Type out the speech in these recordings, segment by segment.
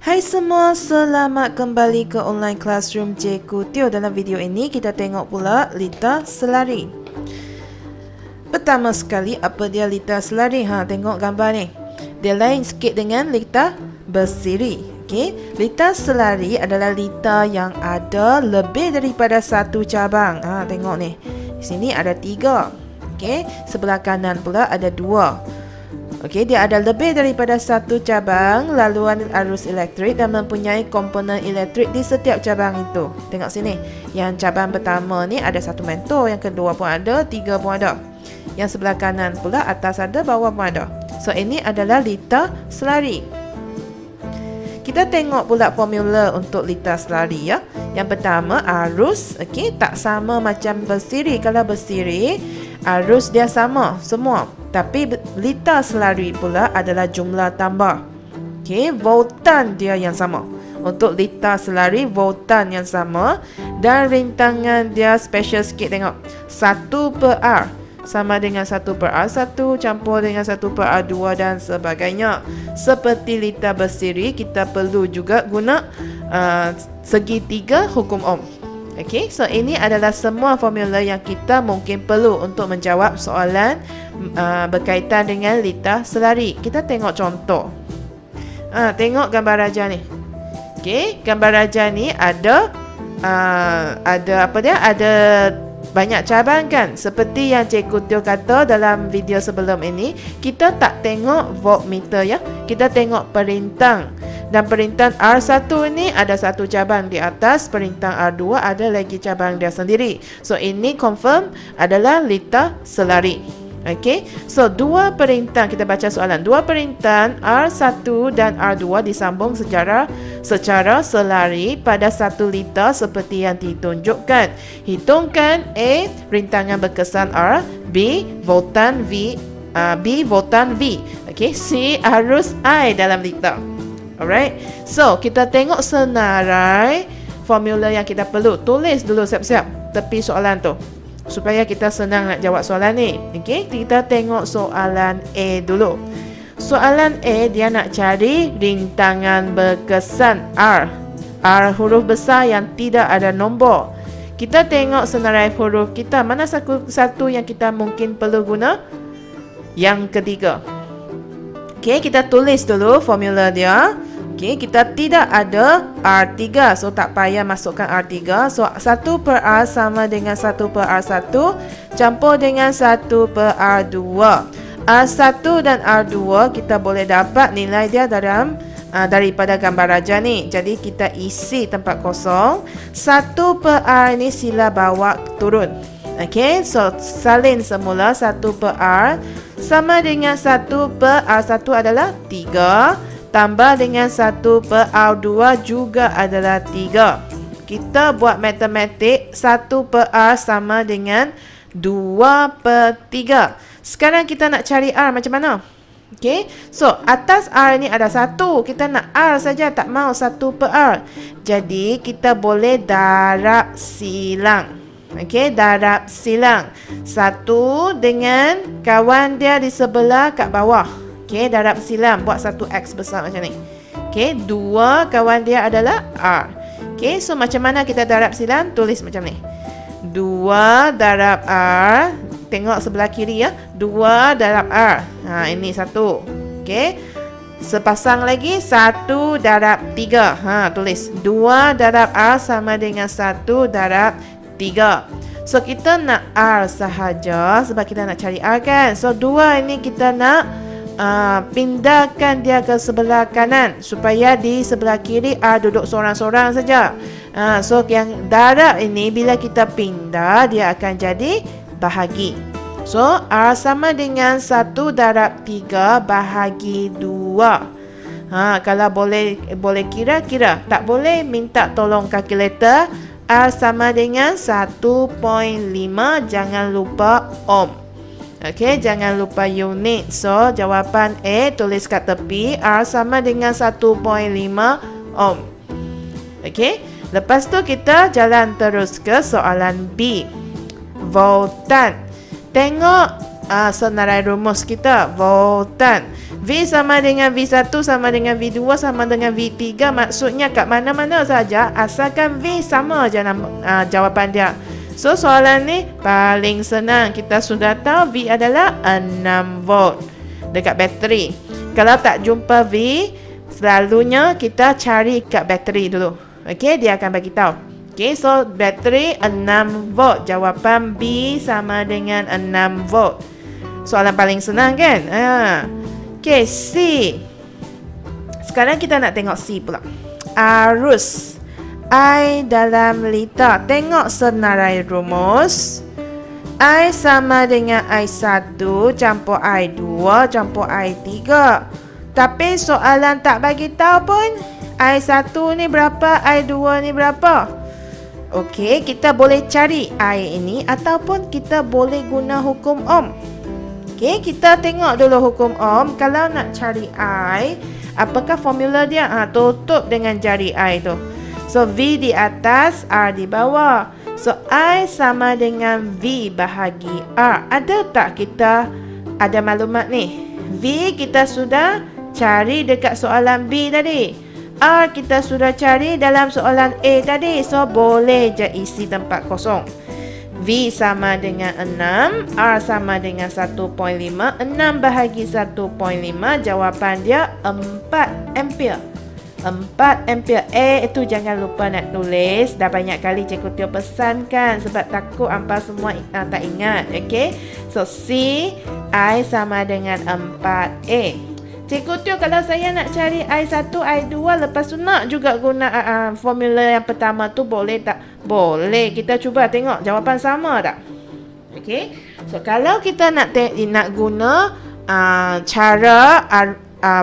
Hai semua, selamat kembali ke online classroom Cikgu Teo. Dalam video ini kita tengok pula lita selari. Pertama sekali, apa dia lita selari? Tengok gambar ni. Dia lain sikit dengan lita bersiri. Okey, lita selari adalah lita yang ada lebih daripada satu cabang. Tengok ni. Di sini ada 3. Okey, sebelah kanan pula ada 2. Okey, dia ada lebih daripada satu cabang laluan arus elektrik dan mempunyai komponen elektrik di setiap cabang itu. Tengok sini. Yang cabang pertama ni ada satu mentor, yang kedua pun ada, 3 pun ada. Yang sebelah kanan pula atas ada, bawah pun ada. So ini adalah lita selari. Kita tengok pula formula untuk lita selari ya. Yang pertama arus, okey, tak sama macam bersiri. Kalau bersiri, arus dia sama semua. Tapi lita selari pula adalah jumlah tambah. Okey, voltan dia yang sama. Untuk lita selari, voltan yang sama. Dan rintangan dia special sikit, tengok. 1/R sama dengan 1/R1 campur dengan 1/R2 dan sebagainya. Seperti lita bersiri, kita perlu juga guna segitiga hukum Ohm. Okey, so ini adalah semua formula yang kita mungkin perlu untuk menjawab soalan berkaitan dengan lita selari. Kita tengok contoh. Tengok gambar raja ni. Okey, gambar raja ni ada apa dia? Ada banyak cabang kan? Seperti yang Cikgu Teo kata dalam video sebelum ini, kita tak tengok voltmeter ya. Kita tengok perintang. Dan perintang R1 ni ada satu cabang di atas, perintang R2 ada lagi cabang dia sendiri. So ini confirm adalah lita selari. Okey. So dua perintang, kita baca soalan. Dua perintang R1 dan R2 disambung secara selari pada satu lita seperti yang ditunjukkan. Hitungkan A, rintangan berkesan R, B, voltan V, Okey, C, arus I dalam lita. Alright, so kita tengok senarai formula yang kita perlu. Tulis dulu siap-siap tepi soalan tu supaya kita senang nak jawab soalan ni. Okay, kita tengok soalan A dulu. Soalan A dia nak cari rintangan berkesan R. R huruf besar yang tidak ada nombor. Kita tengok senarai huruf kita. Mana satu yang kita mungkin perlu guna? Yang ketiga. Okay, kita tulis dulu formula dia. Okay, kita tidak ada R3. So, tak payah masukkan R3. So, 1/R sama dengan 1/R1 campur dengan 1/R2. R1 dan R2 kita boleh dapat nilai dia dalam daripada gambar raja ni. Jadi, kita isi tempat kosong. 1/R ni sila bawa turun. Okay, so salin semula 1/R sama dengan 1/R1 adalah 3. Tambah dengan 1/R2 juga adalah 3. Kita buat matematik 1/R sama dengan 2/3. Sekarang kita nak cari R macam mana? Okay, so atas R ni ada 1. Kita nak R saja, tak mau 1/R. Jadi kita boleh darab silang. Okay, darab silang. 1 dengan kawan dia di sebelah kat bawah. Okay, darab silang. Buat satu X besar macam ni. Okay, 2 kawan dia adalah R. Okay, so macam mana kita darab silang? Tulis macam ni. 2 darab R. Tengok sebelah kiri ya. 2 darab R. Ini 1. Okay. Sepasang lagi 1 darab 3. Tulis 2 darab R sama dengan 1 darab 3. So kita nak R sahaja sebab kita nak cari R kan. So 2 ini kita nak pindahkan dia ke sebelah kanan supaya di sebelah kiri R duduk seorang-seorang saja. So yang darab ini bila kita pindah dia akan jadi bahagi. So R sama dengan 1 darab 3 bahagi 2. Kalau boleh kira-kira, tak boleh minta tolong kalkulator. R sama dengan 1.5, jangan lupa ohm. Okey, jangan lupa unit. So, jawapan A tulis kat tepi. R sama dengan 1.5 ohm. Okey, lepas tu kita jalan terus ke soalan B. Voltan. Tengok senarai rumus kita. Voltan. V sama dengan V1 sama dengan V2 sama dengan V3. Maksudnya kat mana-mana saja asalkan V sama je jawapan dia. So soalan ni paling senang. Kita sudah tahu V adalah 6 volt dekat bateri. Kalau tak jumpa V, selalunya kita cari kat bateri dulu. Okey, dia akan bagi tahu. Okey, so bateri 6 volt. Jawapan B sama dengan 6 volt. Soalan paling senang kan? Okey, C. Sekarang kita nak tengok C pula. Arus I dalam liter. Tengok senarai rumus. I sama dengan I1 campur I2 campur I3. Tapi soalan tak bagi tahu pun I1 ni berapa, I2 ni berapa. Okey, kita boleh cari I ini ataupun kita boleh guna hukum Ohm. Okey, kita tengok dulu hukum Ohm. Kalau nak cari I, apakah formula dia? Tutup dengan jari I tu. So, V di atas, R di bawah. So, I sama dengan V bahagi R. Ada tak kita ada maklumat ni? V kita sudah cari dekat soalan B tadi. R kita sudah cari dalam soalan A tadi. So, boleh je isi tempat kosong. V sama dengan 6, R sama dengan 1.5. 6 bahagi 1.5, jawapan dia 4 ampere. 4 ampere. Itu jangan lupa nak tulis. Dah banyak kali Cikgu Teo pesankan sebab takut hampa semua tak ingat. Okey. So, C, I sama dengan 4A. Cikgu Teo, kalau saya nak cari I1, I2, lepas tu nak juga guna formula yang pertama tu, boleh tak? Boleh. Kita cuba tengok jawapan sama tak? Okey. So, kalau kita nak guna cara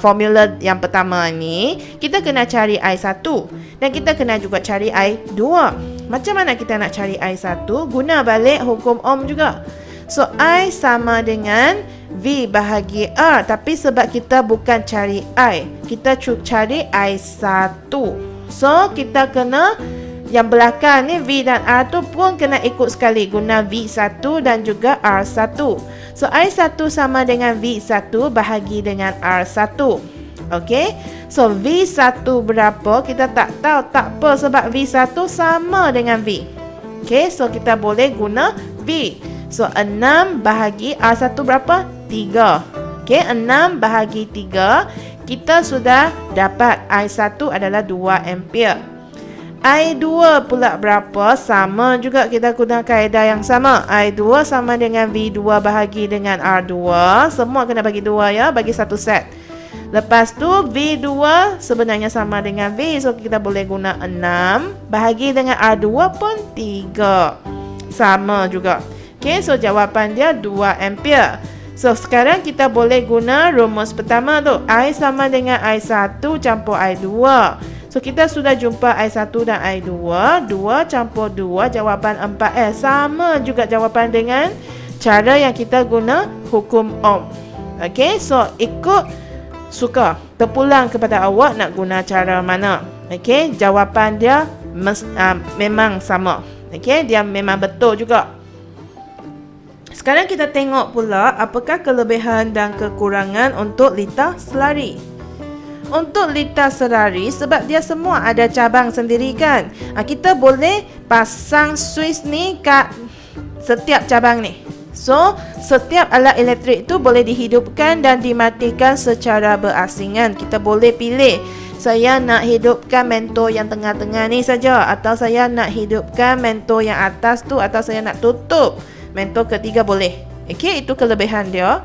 formula yang pertama ni, kita kena cari I1 dan kita kena juga cari I2. Macam mana kita nak cari I1? Guna balik hukum Ohm juga. So, I sama dengan V bahagi R. Tapi sebab kita bukan cari I, kita cari I1. So, kita kena yang belakang ni V dan R tu pun kena ikut sekali. Guna V1 dan juga R1. So, I1 sama dengan V1 bahagi dengan R1. Okey. So, V1 berapa? Kita tak tahu. Tak apa sebab V1 sama dengan V. Okey. So, kita boleh guna V. So, 6 bahagi R1 berapa? 3. Okey. 6 bahagi 3. Kita sudah dapat I1 adalah 2 ampere. I2 pula berapa? Sama juga, kita guna kaedah yang sama. I2 sama dengan V2 bahagi dengan R2. Semua kena bagi 2 ya, bagi satu set. Lepas tu V2 sebenarnya sama dengan V. So kita boleh guna 6 bahagi dengan R2 pun 3. Sama juga. Okay, so jawapan dia 2 ampere. So sekarang kita boleh guna rumus pertama tu. I sama dengan I1 campur I2. So, kita sudah jumpa I1 dan I2. 2 campur 2, jawapan 4S. Sama juga jawapan dengan cara yang kita guna hukum Ohm. Okey, so ikut suka. Terpulang kepada awak nak guna cara mana. Okey, jawapan dia memang sama. Okey, dia memang betul juga. Sekarang kita tengok pula apakah kelebihan dan kekurangan untuk litar selari. Untuk litar selari, sebab dia semua ada cabang sendiri kan, kita boleh pasang switch ni kat setiap cabang ni. So, setiap alat elektrik tu boleh dihidupkan dan dimatikan secara berasingan. Kita boleh pilih, saya nak hidupkan mentor yang tengah-tengah ni saja, atau saya nak hidupkan mentor yang atas tu, atau saya nak tutup mentor ketiga, boleh. Okey, itu kelebihan dia.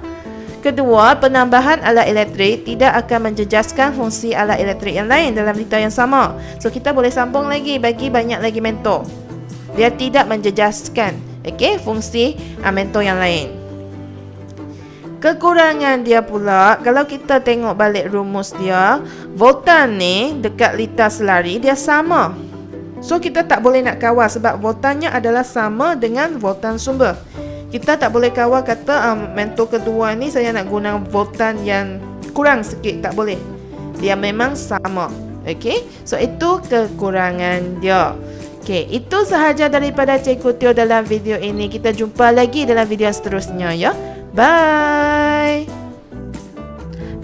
Kedua, penambahan alat elektrik tidak akan menjejaskan fungsi alat elektrik yang lain dalam litar yang sama. So, kita boleh sambung lagi, bagi banyak lagi mentor. Dia tidak menjejaskan, okey, fungsi mentor yang lain. Kekurangan dia pula, kalau kita tengok balik rumus dia, voltan ni dekat litar selari dia sama. So, kita tak boleh nak kawal sebab voltannya adalah sama dengan voltan sumber. Kita tak boleh kawal kata mentor kedua ni saya nak guna voltan yang kurang sikit. Tak boleh. Dia memang sama. Okey. So, itu kekurangan dia. Okey. Itu sahaja daripada Cikgu Teo dalam video ini. Kita jumpa lagi dalam video seterusnya ya. Bye.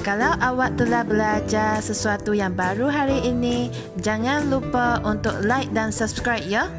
Kalau awak telah belajar sesuatu yang baru hari ini, jangan lupa untuk like dan subscribe ya.